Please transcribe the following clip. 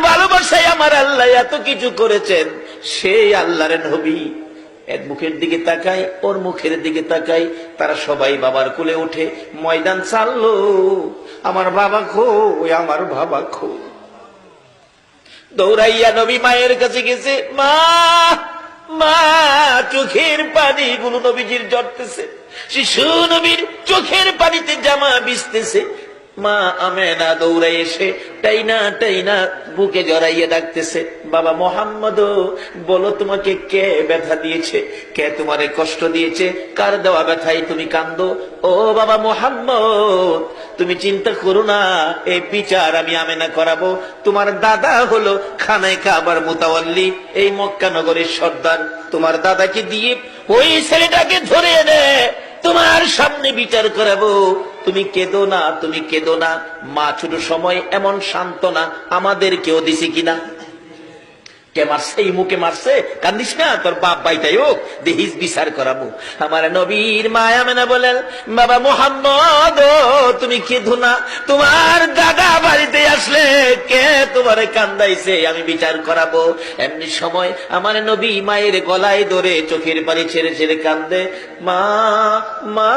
ভালোবাসায় আমার আল্লাহ এত কিছু করেছেন। সেই আল্লাহর নবী এক মুখের দিকে তাকাই, ওর মুখের দিকে তাকাই, তারা সবাই বাবার কোলে উঠে ময়দান ছাড়লো। আমার বাবা কই, আমার বাবা কই। দৌড়াইয়া নবী মায়ের কাছে গেছে। মা, মা, চোখের পানি গুলো নবীজির ঝরতেছে, শিশু নবীর চোখের পানিতে জামা ভিজতেছে। মা আমেনা দৌড়াই এসে টাইনা টাইনা বুকে জড়াইয়া ডাকতেছে, বাবা মোহাম্মদ, বলো তোমাকে কে ব্যথা দিয়েছে, কে তোমারে কষ্ট দিয়েছে, কার দেওয়া ব্যথায় তুমি কান্দো? ও বাবা মোহাম্মদ, তুমি চিন্তা করো না, এই বিচার আমি আমেনা করাবো। তোমার দাদা হলো খানায় কাবার মুতাওয়াল্লি, এই মক্কা নগরের সর্দার। তোমার দাদাকে দিয়ে ওই ছেলেটাকে ধরে এনে তোমার সামনে বিচার করাবো। তুমি কেঁদো না, তুমি কেঁদো না। মা ছোট সময় এমন সান্ত্বনা আমাদের কেউ দিছে কিনা? কে মারছে? এই মুখে মারছে, কান্দিস না, তোর বাপ বাইটাই হোক, দেহিস বিচার করাবো। আমার নবীর মা আমেনা বলেন, বাবা মোহাম্মদ, তুমি কেঁদো না, তোমার দাদা বাড়িতে আসলে কে তোমারে কান্দাইছে আমি বিচার করাবো। এমনি সময় আমার নবী মায়ের গলায় ধরে চোখের পানি ছেড়ে ছেড়ে কান্দে, মা, মা।